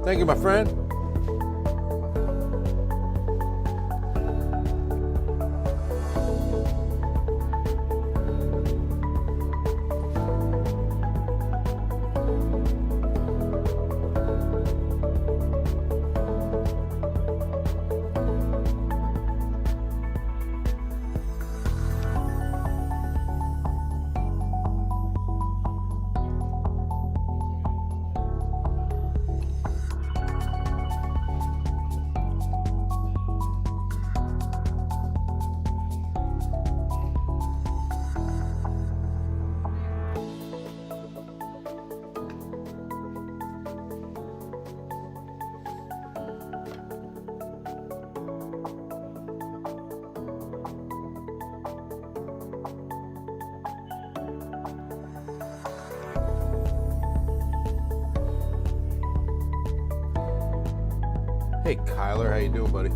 Thank you, my friend. Hey, Kyler, how you doing, buddy?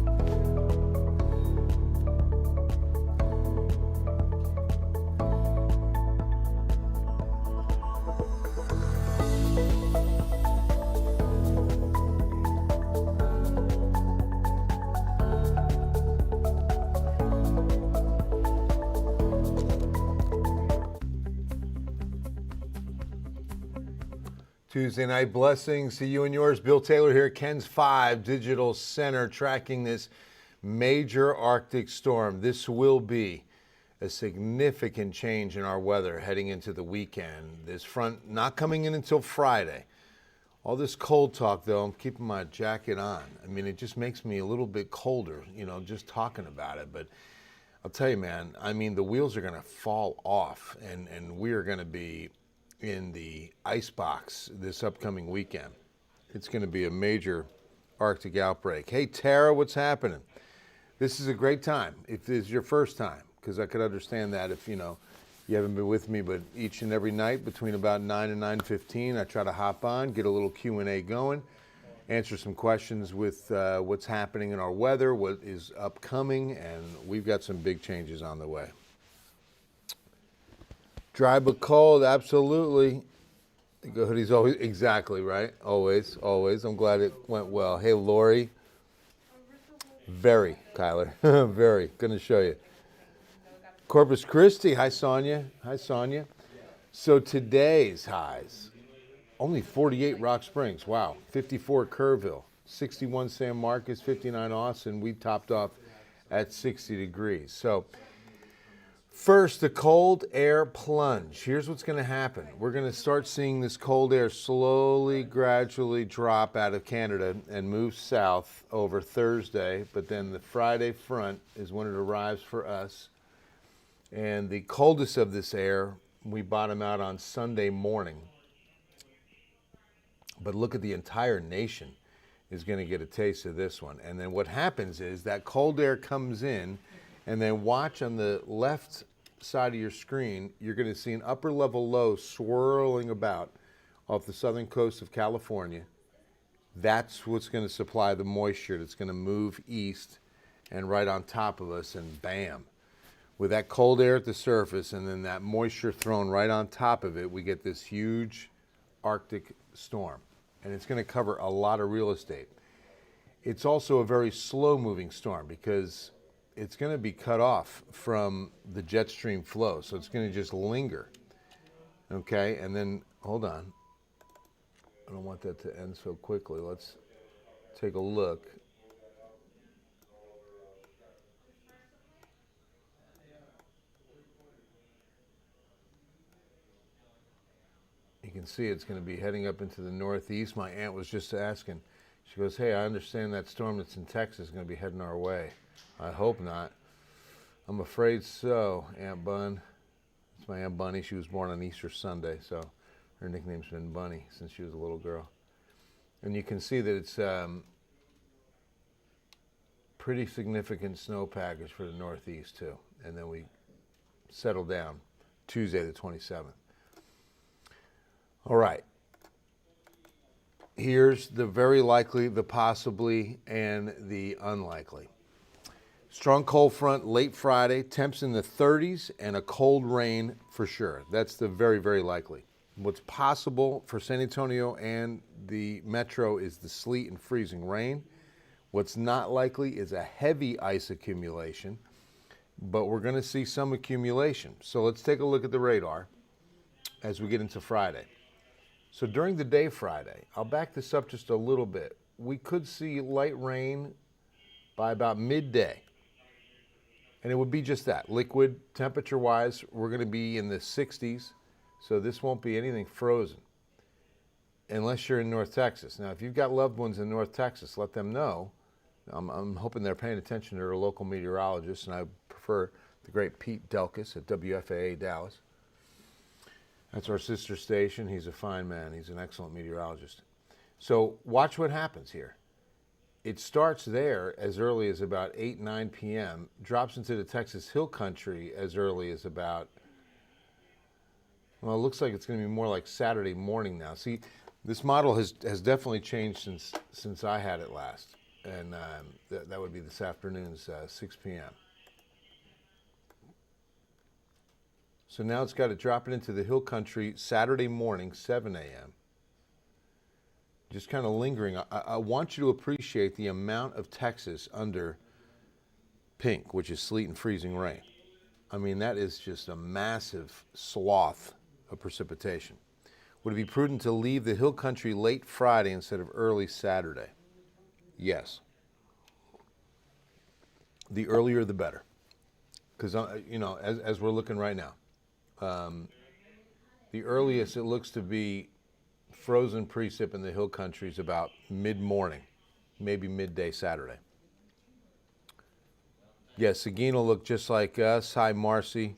Tuesday night blessings to you and yours. Bill Taylor here, Ken's 5 Digital Center, tracking this major Arctic storm. This will be a significant change in our weather heading into the weekend. This front not coming in until Friday. All this cold talk, though, I'm keeping my jacket on. I mean, it just makes me a little bit colder, you know, just talking about it. But I'll tell you, man, I mean, the wheels are going to fall off, and we are going to be in the ice box this upcoming weekend. It's going to be a major Arctic outbreak. Hey, Tara, what's happening? This is a great time if this is your first time, because I could understand that if, you know, you haven't been with me, but each and every night between about 9 and 9:15, I try to hop on, get a little Q&A going, answer some questions with what's happening in our weather, what is upcoming, and we've got some big changes on the way. Dry but cold, absolutely. The hoodie's always, exactly, right? Always, always. I'm glad it went well. Hey, Lori. Very, Kyler. Very. Going to show you. Corpus Christi. Hi, Sonia. Hi, Sonia. So today's highs, only 48 Rock Springs. Wow. 54 Kerrville. 61 San Marcos. 59 Austin. We topped off at 60 degrees. So first, the cold air plunge. Here's what's going to happen. We're going to start seeing this cold air slowly, gradually drop out of Canada and move south over Thursday. But then the Friday front is when it arrives for us. And the coldest of this air, we bottom out on Sunday morning. But look at the entire nation is going to get a taste of this one. And then what happens is that cold air comes in, and then watch on the left side of your screen, you're going to see an upper level low swirling about off the southern coast of California. That's what's going to supply the moisture that's going to move east and right on top of us, and bam. With that cold air at the surface and then that moisture thrown right on top of it, we get this huge Arctic storm. And it's going to cover a lot of real estate. It's also a very slow moving storm because it's going to be cut off from the jet stream flow. So it's going to just linger. Okay, and then, hold on. I don't want that to end so quickly. Let's take a look. You can see it's going to be heading up into the northeast. My aunt was just asking. She goes, hey, I understand that storm that's in Texas is going to be heading our way. I hope not. I'm afraid so, Aunt Bun. It's my Aunt Bunny. She was born on Easter Sunday, so her nickname's been Bunny since she was a little girl. And you can see that it's pretty significant snow package for the northeast, too. And then we settle down Tuesday the 27th. All right. Here's the very likely, the possibly, and the unlikely. Strong cold front late Friday, temps in the 30s, and a cold rain for sure. That's the very, very likely. What's possible for San Antonio and the metro is the sleet and freezing rain. What's not likely is a heavy ice accumulation, but we're going to see some accumulation. So let's take a look at the radar as we get into Friday. So during the day Friday, I'll back this up just a little bit. We could see light rain by about midday. And it would be just that. Liquid, temperature-wise, we're going to be in the 60s, so this won't be anything frozen unless you're in North Texas. Now, if you've got loved ones in North Texas, let them know. I'm hoping they're paying attention to their local meteorologist, and I prefer the great Pete Delkus at WFAA Dallas. That's our sister station. He's a fine man. He's an excellent meteorologist. So watch what happens here. It starts there as early as about 8, 9 p.m., drops into the Texas Hill Country as early as about, well, it looks like it's going to be more like Saturday morning now. See, this model has definitely changed since I had it last, and that would be this afternoon's 6 p.m. So now it's got to drop it into the Hill Country Saturday morning, 7 a.m. Just kind of lingering. I want you to appreciate the amount of Texas under pink, which is sleet and freezing rain. I mean, that is just a massive swath of precipitation. Would it be prudent to leave the Hill Country late Friday instead of early Saturday? Yes. The earlier the better. Because, as we're looking right now, the earliest it looks to be frozen precip in the Hill Country is about mid-morning, maybe midday Saturday. Yeah, Seguin will look just like us. Hi, Marcy.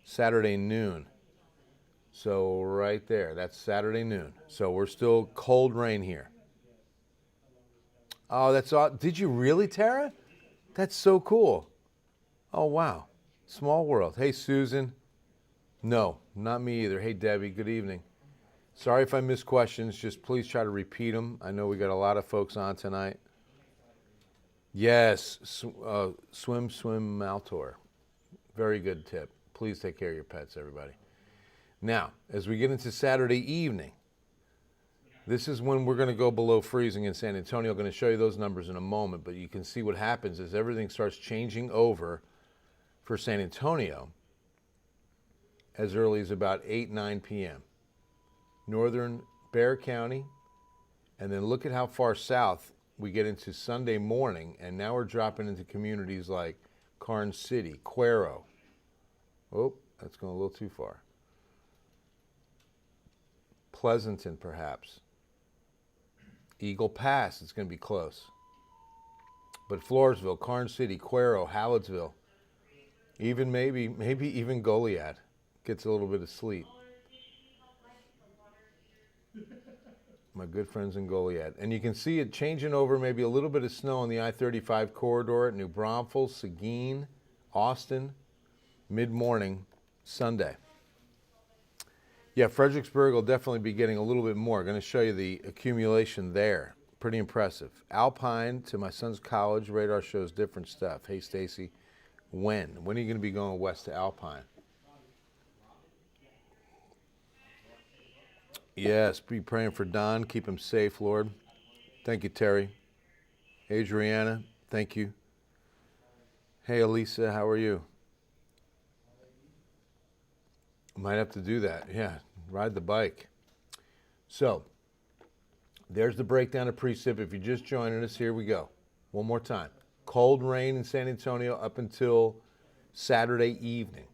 Saturday noon. So right there, that's Saturday noon. So we're still cold rain here. Oh, that's all. Did you really, Tara? That's so cool. Oh, wow. Small world. Hey, Susan. No, not me either. Hey, Debbie. Good evening. Sorry if I miss questions. Just please try to repeat them. I know we got a lot of folks on tonight. Yes, swim Maltor. Very good tip. Please take care of your pets, everybody. Now, as we get into Saturday evening, this is when we're going to go below freezing in San Antonio. I'm going to show you those numbers in a moment, but you can see what happens is everything starts changing over for San Antonio as early as about 8, 9 p.m. Northern Bexar County, and then look at how far south we get into Sunday morning, and now we're dropping into communities like Karn City, Cuero. Oh, that's going a little too far. Pleasanton, perhaps. Eagle Pass, it's going to be close. But Floresville, Karn City, Cuero, Hallettsville, even maybe even Goliad gets a little bit of sleet. My good friends in Goliad. And you can see it changing over, maybe a little bit of snow on the I-35 corridor at New Braunfels, Seguin, Austin, mid-morning Sunday. Yeah, Fredericksburg will definitely be getting a little bit more. I'm going to show you the accumulation there. Pretty impressive. Alpine to my son's college, radar shows different stuff. Hey, Stacy, when are you going to be going west to Alpine? Yes, be praying for Don. Keep him safe, Lord. Thank you, Terry. Adriana, thank you. Hey, Elisa, how are you? Might have to do that. Yeah, ride the bike. So, there's the breakdown of precip. If you're just joining us, here we go. One more time. Cold rain in San Antonio up until Saturday evening.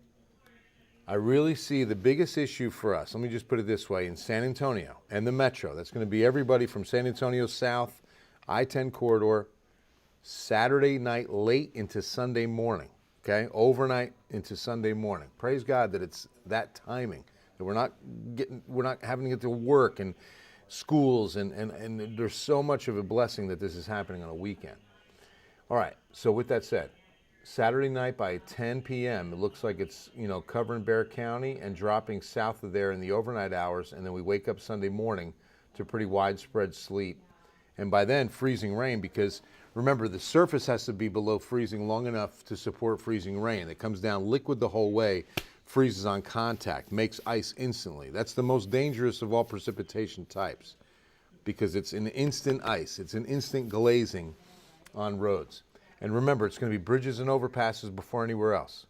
I really see the biggest issue for us, let me just put it this way, in San Antonio and the metro, that's going to be everybody from San Antonio south, I-10 corridor, Saturday night late into Sunday morning, okay? Overnight into Sunday morning. Praise God that it's that timing, that we're not having to get to work and schools, and there's so much of a blessing that this is happening on a weekend. All right, so with that said, Saturday night by 10 p.m., it looks like it's, covering Bexar County and dropping south of there in the overnight hours, and then we wake up Sunday morning to pretty widespread sleet. And by then, freezing rain, because remember, the surface has to be below freezing long enough to support freezing rain. It comes down liquid the whole way freezes on contact, makes ice instantly. That's the most dangerous of all precipitation types because it's an instant ice. It's an instant glazing on roads. And remember, it's going to be bridges and overpasses before anywhere else.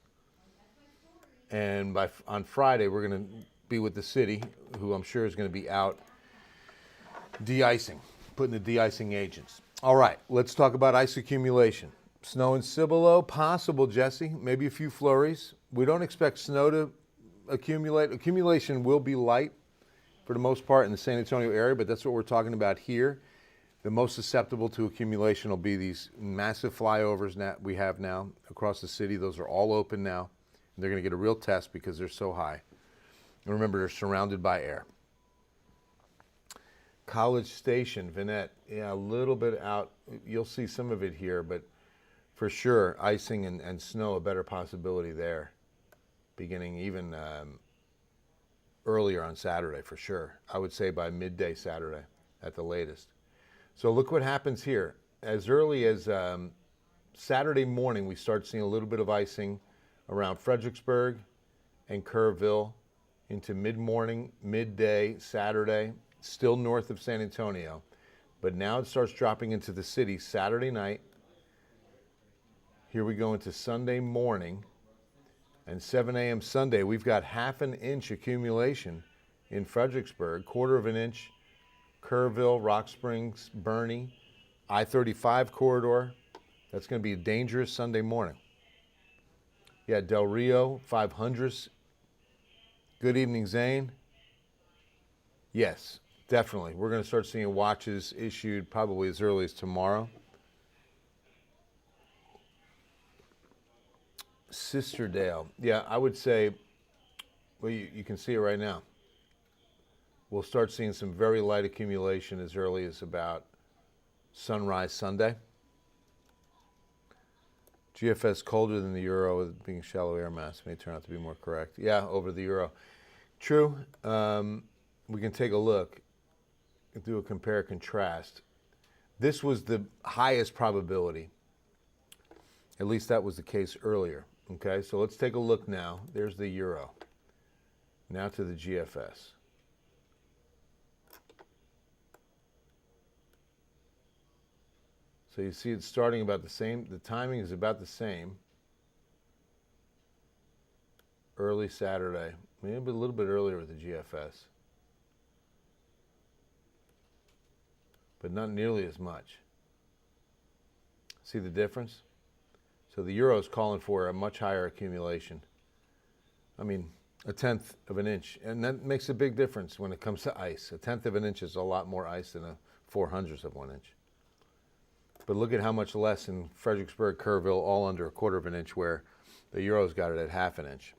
And on Friday, we're going to be with the city, who I'm sure is going to be out de-icing, putting the de-icing agents. All right, let's talk about ice accumulation. Snow in Cibolo, possible, Jesse, maybe a few flurries. We don't expect snow to accumulate. Accumulation will be light for the most part in the San Antonio area, but that's what we're talking about here. The most susceptible to accumulation will be these massive flyovers that we have now across the city. Those are all open now. They're going to get a real test because they're so high. And remember, they're surrounded by air. College Station, Vinette, yeah, a little bit out. You'll see some of it here, but for sure, icing and snow, a better possibility there, beginning even earlier on Saturday, for sure. I would say by midday Saturday at the latest. So look what happens here. As early as Saturday morning, we start seeing a little bit of icing around Fredericksburg and Kerrville into mid-morning, midday Saturday, still north of San Antonio. But now it starts dropping into the city Saturday night. Here we go into Sunday morning, and 7 a.m. Sunday, we've got half an inch accumulation in Fredericksburg, quarter of an inch, Kerrville, Rock Springs, Bernie, I-35 corridor. That's going to be a dangerous Sunday morning. Yeah, Del Rio, 500s. Good evening, Zane. Yes, definitely. We're going to start seeing watches issued probably as early as tomorrow. Sisterdale. Yeah, I would say, well, you can see it right now. We'll start seeing some very light accumulation as early as about sunrise Sunday. GFS colder than the euro, being shallow air mass may turn out to be more correct. Yeah, over the euro. True. We can take a look and do a compare contrast. This was the highest probability. At least that was the case earlier. Okay, so let's take a look now. There's the euro. Now to the GFS. So you see it's starting about the same. The timing is about the same. Early Saturday. Maybe a little bit earlier with the GFS. But not nearly as much. See the difference? So the euro is calling for a much higher accumulation. I mean, a tenth of an inch. And that makes a big difference when it comes to ice. A tenth of an inch is a lot more ice than a 4/100th of 1 inch. But look at how much less in Fredericksburg, Kerrville, all under a quarter of an inch, where the euro's got it at half an inch.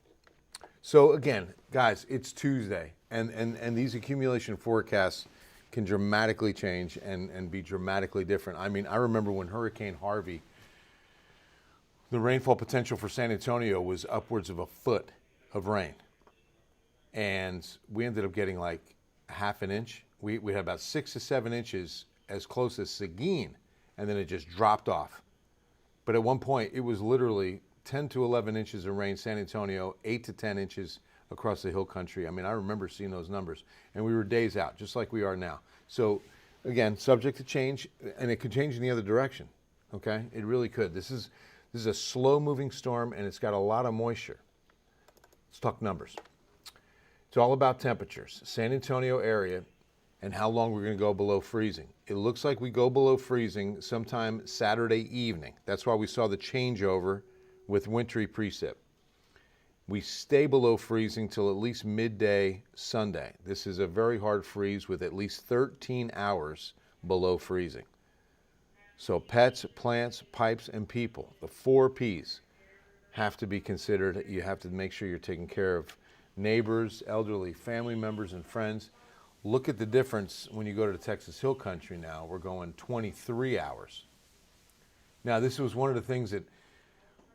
So again, guys, it's Tuesday. And these accumulation forecasts can dramatically change and be dramatically different. I mean, I remember when Hurricane Harvey, the rainfall potential for San Antonio was upwards of a foot of rain. And we ended up getting like half an inch. We had about 6 to 7 inches as close as Seguin, and then it just dropped off. But at one point, it was literally 10 to 11 inches of rain, San Antonio, 8 to 10 inches across the hill country. I mean, I remember seeing those numbers, and we were days out, just like we are now. So again, subject to change, and it could change in the other direction, okay? It really could. This is a slow-moving storm, and it's got a lot of moisture. Let's talk numbers. It's all about temperatures. San Antonio area and how long we're going to go below freezing. It looks like we go below freezing sometime Saturday evening. That's why we saw the changeover with wintry precip. We stay below freezing till at least midday Sunday. This is a very hard freeze with at least 13 hours below freezing. So pets, plants, pipes, and people, the 4 Ps, have to be considered. You have to make sure you're taking care of neighbors, elderly family members, and friends. Look at the difference when you go to the Texas Hill Country now. We're going 23 hours. Now, this was one of the things that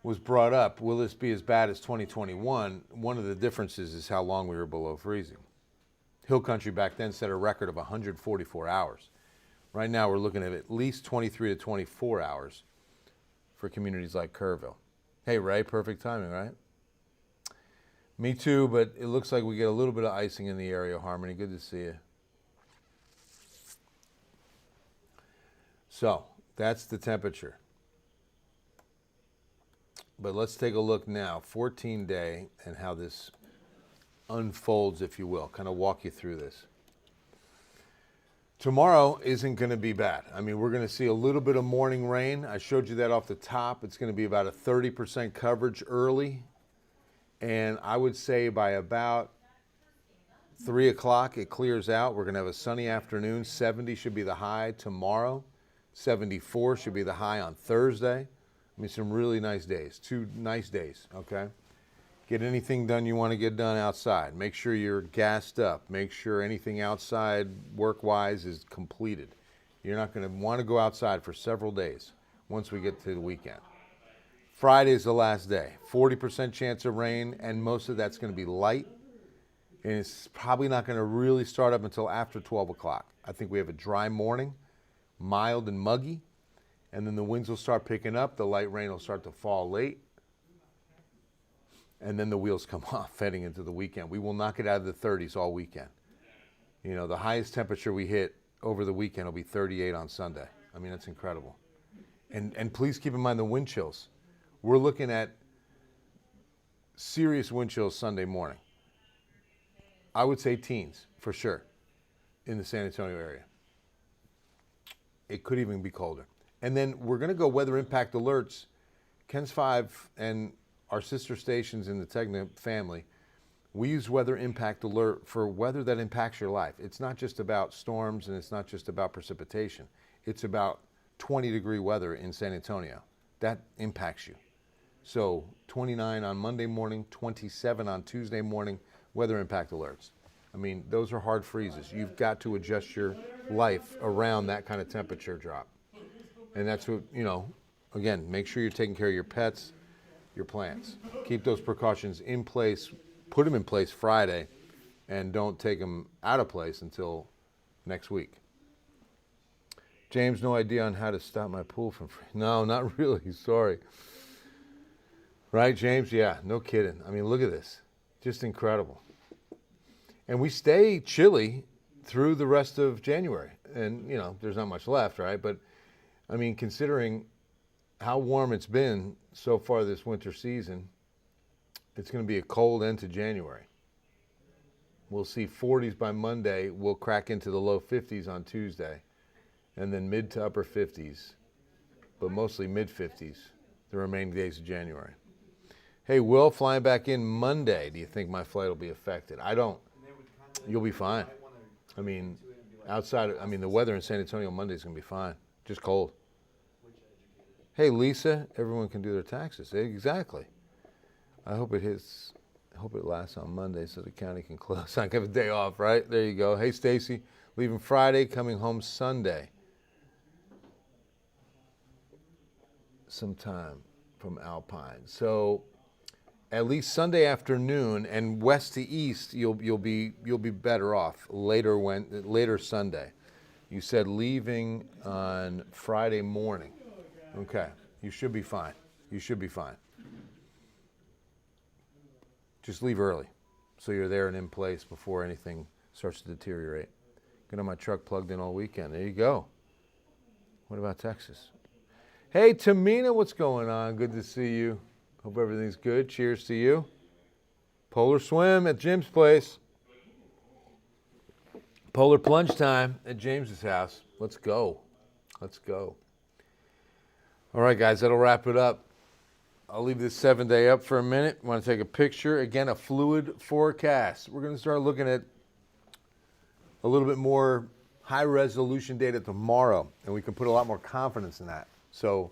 was brought up. Will this be as bad as 2021? One of the differences is how long we were below freezing. Hill Country back then set a record of 144 hours. Right now, we're looking at least 23 to 24 hours for communities like Kerrville. Hey, Ray, perfect timing, right? Me too, but it looks like we get a little bit of icing in the area, Harmony. Good to see you. So that's the temperature. But let's take a look now, 14-day, and how this unfolds, if you will. Kind of walk you through this. Tomorrow isn't going to be bad. I mean, we're going to see a little bit of morning rain. I showed you that off the top. It's going to be about a 30% coverage early. And I would say by about 3 o'clock, it clears out. We're going to have a sunny afternoon. 70 should be the high tomorrow. 74 should be the high on Thursday. I mean, some really nice days. 2 nice days, okay? Get anything done you want to get done outside. Make sure you're gassed up. Make sure anything outside work-wise is completed. You're not going to want to go outside for several days once we get to the weekend. Friday is the last day. 40% chance of rain, and most of that's going to be light. And it's probably not going to really start up until after 12 o'clock. I think we have a dry morning, mild and muggy, and then the winds will start picking up. The light rain will start to fall late. And then the wheels come off heading into the weekend. We will knock it out of the 30s all weekend. You know, the highest temperature we hit over the weekend will be 38 on Sunday. I mean, that's incredible. And please keep in mind the wind chills. We're looking at serious wind chills Sunday morning. I would say teens, for sure, in the San Antonio area. It could even be colder. And then we're going to go weather impact alerts. Ken's 5 and our sister stations in the Tegna family, we use weather impact alert for weather that impacts your life. It's not just about storms and it's not just about precipitation. It's about 20-degree weather in San Antonio. That impacts you. So 29 on Monday morning, 27 on Tuesday morning, weather impact alerts. I mean, those are hard freezes. You've got to adjust your life around that kind of temperature drop. And that's what, you know, again, make sure you're taking care of your pets, your plants. Keep those precautions in place, put them in place Friday, and don't take them out of place until next week. James, no idea on how to stop my pool from freezing. No, not really, sorry. Right, James? Yeah, no kidding. I mean, look at this. Just incredible. And we stay chilly through the rest of January. And, you know, there's not much left, right? But, I mean, considering how warm it's been so far this winter season, it's going to be a cold end to January. We'll see 40s by Monday. We'll crack into the low 50s on Tuesday. And then mid to upper 50s, but mostly mid 50s the remaining days of January. Hey, Will, flying back in Monday. Do you think my flight will be affected? I don't. You'll be fine. I mean, outside, I mean, the weather in San Antonio Monday is going to be fine. Just cold. Hey, Lisa, everyone can do their taxes. Exactly. I hope it lasts on Monday so the county can close. I can have a day off, right? There you go. Hey, Stacy, leaving Friday, coming home Sunday. Sometime from Alpine. So at least Sunday afternoon and west to east, you'll be better off later Sunday. You said leaving on Friday morning. Okay, you should be fine. You should be fine. Just leave early so you're there and in place before anything starts to deteriorate. Get on my truck plugged in all weekend. There you go. What about Texas? Hey, Tamina, what's going on? Good to see you. Hope everything's good. Cheers to you. Polar swim at Jim's place. Polar plunge time at James's house. Let's go. Let's go. All right, guys, that'll wrap it up. I'll leave this 7-day up for a minute. Want to take a picture. Again, a fluid forecast. We're going to start looking at a little bit more high-resolution data tomorrow, and we can put a lot more confidence in that. So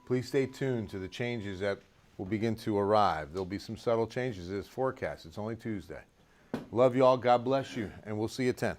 please stay tuned to the changes that will begin to arrive. There'll be some subtle changes to this forecast. It's only Tuesday. Love you all. God bless you, and we'll see you at 10.